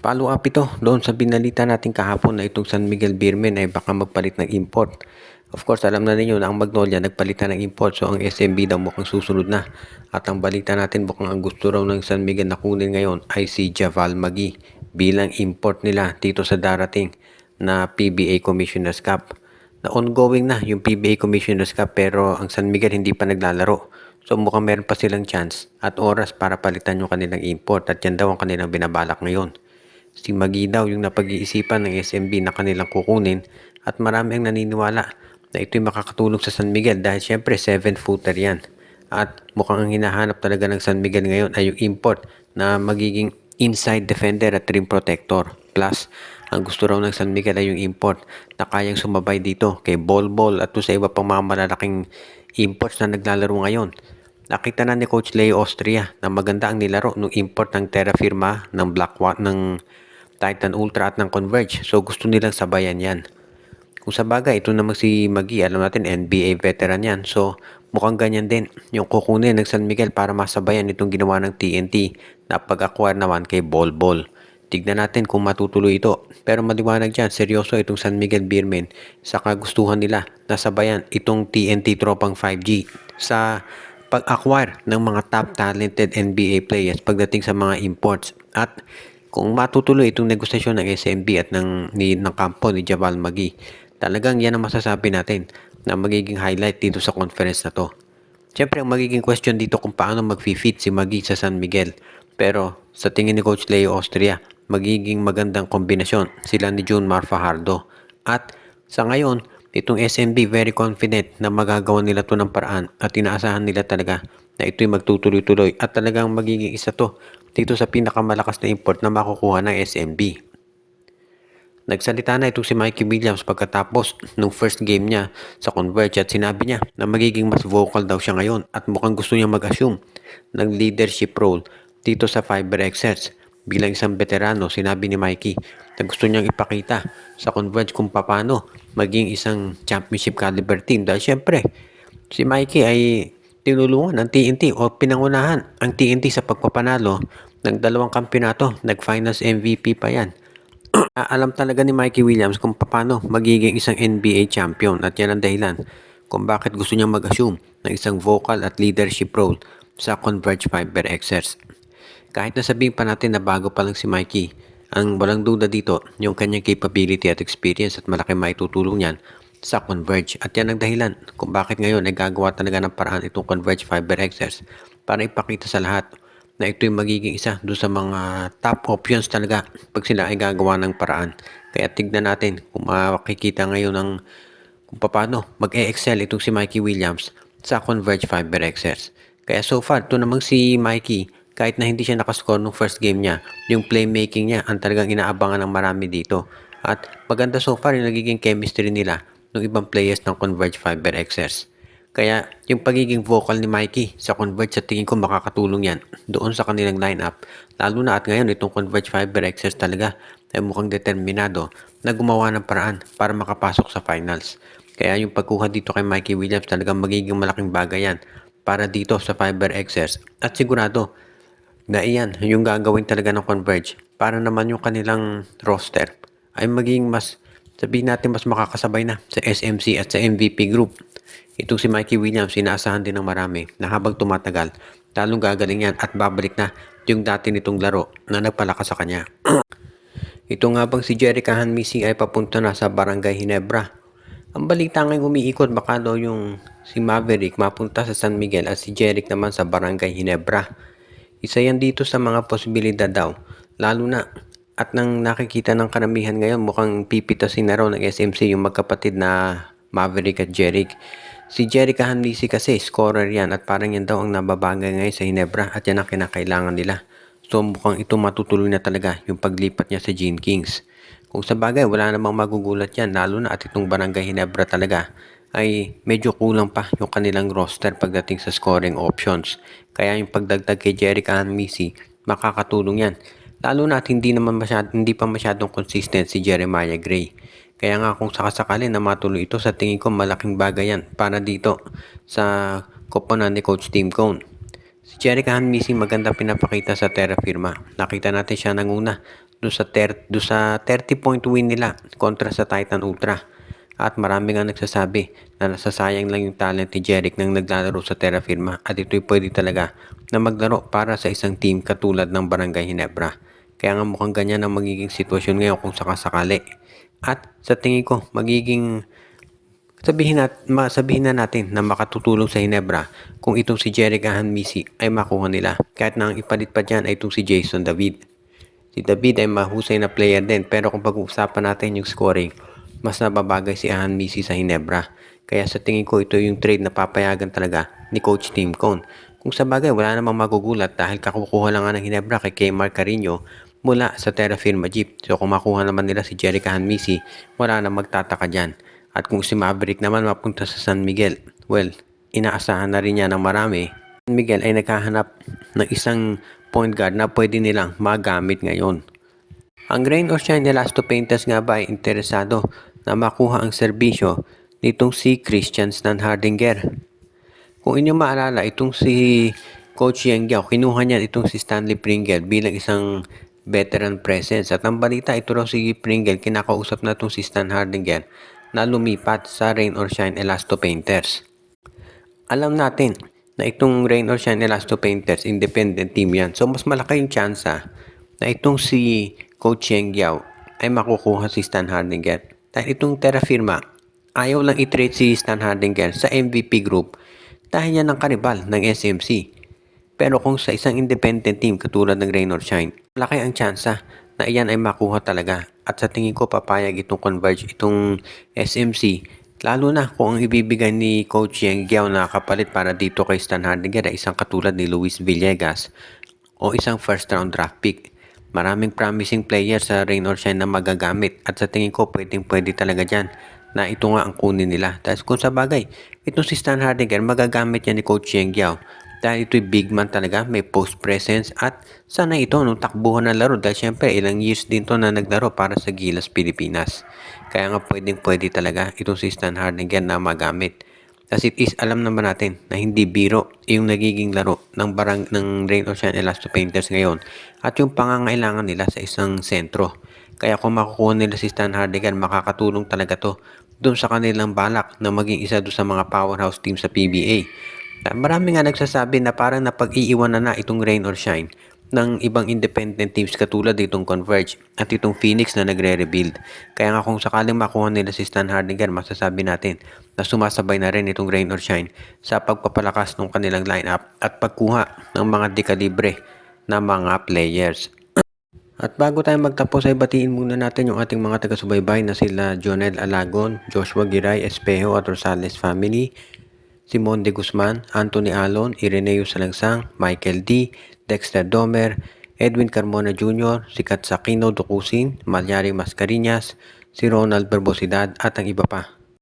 Follow up ito doon sa binalita natin kahapon na itong San Miguel Beermen ay baka magpalit ng import. Of course, alam na ninyo na ang Magnolia nagpalitan ng import, so ang SMB daw mukhang susunod na. At ang balita natin mukhang ang gusto raw ng San Miguel na kunin ngayon ay si Javal Magi bilang import nila dito sa darating na PBA Commissioner's Cup. Na ongoing na yung PBA Commissioner's Cup pero ang San Miguel hindi pa naglalaro. So mukhang meron pa silang chance at oras para palitan yung kanilang import at yan daw ang kanilang binabalak ngayon. Si Magi daw yung napag-iisipan ng SMB na kanilang kukunin at marami ang naniniwala na ito'y makakatulong sa San Miguel dahil syempre 7-footer yan. At mukhang ang hinahanap talaga ng San Miguel ngayon ay yung import na magiging inside defender at rim protector. Plus, ang gusto raw ng San Miguel ay yung import na kayang sumabay dito kay Bol at sa iba pang mga malalaking imports na naglalaro ngayon. Nakita na ni Coach Leo Austria na maganda ang nilaro ng import ng Terra Firma, ng Blackwater, ng Titan Ultra at ng Converge. So gusto nilang sabayan yan. Kung sa bagay, ito naman si Magi, alam natin NBA veteran yan. So mukhang ganyan din yung kukunin ng San Miguel para masabayan itong ginawa ng TNT na pag-acquire naman kay Bol. Tignan natin kung matutuloy ito. Pero maliwanag dyan, seryoso itong San Miguel Beermen sa kagustuhan nila na sabayan itong TNT tropang 5G sa pag-acquire ng mga top talented NBA players pagdating sa mga imports. At kung matutuloy itong negosasyon ng SMB at ng kampo ni Javal Magi, talagang yan ang masasabi natin na magiging highlight dito sa conference na to. Siyempre, ang magiging question dito kung paano mag-fit si Magi sa San Miguel. Pero sa tingin ni Coach Leo Austria, magiging magandang kombinasyon sila ni June Fajardo. At sa ngayon, itong SMB very confident na magagawa nila to ng paraan at inaasahan nila talaga na ito'y magtutuloy-tuloy at talagang magiging isa to dito sa pinakamalakas na import na makukuha ng SMB. Nagsalita na itong si Mikey Williams pagkatapos nung first game niya sa Converge at sinabi niya na magiging mas vocal daw siya ngayon at mukhang gusto niya mag-assume ng leadership role dito sa FiberXS. Bilang isang veterano, sinabi ni Mikey na gusto niyang ipakita sa Converge kung paano maging isang championship caliber team dahil syempre si Mikey ay tinulungan ng TNT o pinangunahan ang TNT sa pagpapanalo ng 2 kampeonato. Nag-finals MVP pa yan. Alam talaga ni Mikey Williams kung paano magiging isang NBA champion at yan ang dahilan kung bakit gusto niyang mag-assume ng isang vocal at leadership role sa Converge FiberXS. Kahit nasabihin pa natin na bago pa lang si Mikey, ang walang duda dito yung kanyang capability at experience at malaki maitutulong yan sa Converge. At yan ang dahilan kung bakit ngayon ay gagawa talaga ng paraan itong Converge FiberXS para ipakita sa lahat na ito'y magiging isa doon sa mga top options talaga pag sila ay gagawa ng paraan. Kaya tignan natin kung makikita ngayon ng kung paano mag-e-excel itong si Mikey Williams sa Converge FiberXS. Kaya so far, ito namang si Mikey, kahit na hindi siya nakascore nung first game niya, yung playmaking niya ang talagang inaabangan ng marami dito. At maganda so far yung nagiging chemistry nila ng ibang players ng Converge FiberXS. Kaya yung pagiging vocal ni Mikey sa Converge sa tingin ko makakatulong yan doon sa kanilang lineup. Lalo na at ngayon itong Converge FiberXS talaga ay mukhang determinado na gumawa ng paraan para makapasok sa finals. Kaya yung pagkuha dito kay Mikey Williams talagang magiging malaking bagay yan para dito sa FiberXS. At sigurado na iyan yung gagawin talaga ng Converge para naman yung kanilang roster ay maging mas, sabihin natin, mas makakasabay na sa SMC at sa MVP group. Itong si Mikey Williams, inaasahan din ng marami na habang tumatagal, lalong gagaling yan at babalik na yung dati nitong laro na nagpalakas sa kanya. Ito nga bang si Jerick Hanmisi ay papunta na sa Barangay Ginebra? Ang balita ngayon umiikot, baka daw yung si Maverick mapunta sa San Miguel at si Jerick naman sa Barangay Ginebra. Isa yan dito sa mga posibilidad daw, lalo na at nang nakikita ng karamihan ngayon mukhang pipitasin na raw ng SMC yung magkapatid na Maverick at Jerick. Si Jerick Hanlisi kasi scorer yan at parang yan daw ang nababagay ngayon sa Ginebra at yan ang kinakailangan nila. So mukhang ito matutuloy na talaga yung paglipat niya sa Gene Kings. Kung sa bagay wala namang magugulat yan, lalo na at itong Barangay Ginebra talaga ay medyo kulang pa yung kanilang roster pagdating sa scoring options. Kaya yung pagdagdag kay Jerick Hanmisi makakatulong yan. Lalo na at hindi pa masyadong consistent si Jeremiah Gray. Kaya nga kung sakasakali na matuloy ito, sa tingin ko malaking bagay yan para dito sa koponan ni Coach Tim Cone. Si Jerick Hanmisi maganda pinapakita sa Terra Firma. Nakita natin siya nanguna doon sa 30-point win nila kontra sa Titan Ultra. At marami nga nagsasabi na nasasayang lang yung talent ni Jeric nang naglalaro sa Terra Firma at ito'y pwede talaga na maglaro para sa isang team katulad ng Barangay Ginebra. Kaya nga mukhang ganyan ang magiging sitwasyon ngayon kung sakasakali. At sa tingin ko magiging sabihin na natin na makatutulong sa Ginebra kung itong si Jeric Ahanmisi ay makuha nila. Kahit na ang ipalit pa dyan ay itong si Jason David. Si David ay mahusay na player din pero kung pag-uusapan natin yung scoring, mas nababagay si Ahanmisi sa Ginebra. Kaya sa tingin ko ito yung trade na papayagan talaga ni Coach Tim Cone. Kung sa bagay wala namang magugulat dahil kakukuha lang nga ng Ginebra kay Kmar Carino mula sa Terra Firma Jeep. So kung makuha naman nila si Jeric Ahanmisi, wala na magtataka dyan. At kung si Maverick naman mapunta sa San Miguel, well, inaasahan na rin niya ng marami. San Miguel ay naghahanap ng isang point guard na pwede nilang magamit ngayon. Ang Rain or Shine Elasto Painters nga ba ay interesado na makuha ang serbisyo nitong si Christian Stan Hardinger. Kung inyo maalala, itong si Coach Yang Giao, kinuha niya itong si Stanley Pringle bilang isang veteran presence. At ang balita, ito raw si Pringle, kinakausap na itong si Stan Hardinger na lumipat sa Rain or Shine Elasto Painters. Alam natin na itong Rain or Shine Elasto Painters, independent team yan. So mas malaki yung tsansa na itong si Coach Yang Giao ay makukuha si Stan Hardinger. Dahil itong Terra Firma, ayaw lang i-trade si Stan Hardinger sa MVP group dahil yan ang karibal ng SMC. Pero kung sa isang independent team katulad ng Rain or Shine, malaki ang tsansa na iyan ay makuha talaga. At sa tingin ko papayag itong Converge, itong SMC, lalo na kung ang ibibigay ni Coach Yang Giao na kapalit para dito kay Stan Hardinger ay isang katulad ni Luis Villegas o isang first round draft pick. Maraming promising players sa Rain or Shine na magagamit at sa tingin ko pwede talaga dyan na ito nga ang kunin nila. Dahil kung sa bagay, itong si Stan Hardinger magagamit yan ni Coach Yang Giao. Dahil ito'y big man talaga, may post presence at sana ito nung takbuhan ng laro dahil syempre ilang years din to na naglaro para sa Gilas Pilipinas. Kaya nga pwede talaga itong si Stan Hardinger na magamit. As it is, alam naman natin na hindi biro yung nagiging laro ng Rain or Shine Elasto Painters ngayon at yung pangangailangan nila sa isang sentro. Kaya kung makukuha nila si Stan Hardinger, makakatulong talaga to doon sa kanilang balak na maging isa doon sa mga powerhouse team sa PBA. Marami nga nagsasabi na parang napag-iiwanan na itong Rain or Shine ng ibang independent teams katulad itong Converge at itong Phoenix na nagre-rebuild. Kaya nga kung sakaling makuha nila si Stan Hardinger, masasabi natin na sumasabay na rin itong Rain or Shine sa pagpapalakas ng kanilang lineup at pagkuha ng mga dekalibre na mga players. At bago tayo magtapos ay batiin muna natin yung ating mga taga-subaybay na sila Jonel Alagon, Joshua Giray, Espejo at Rosales family, Simon de Guzman, Anthony Alon, Ireneo Salangsang, Michael D, Dexter Domer, Edwin Carmona Jr., si Katsakino Dukusin, Malyari Mascarinas, si Ronald Berbosidad at ang iba pa.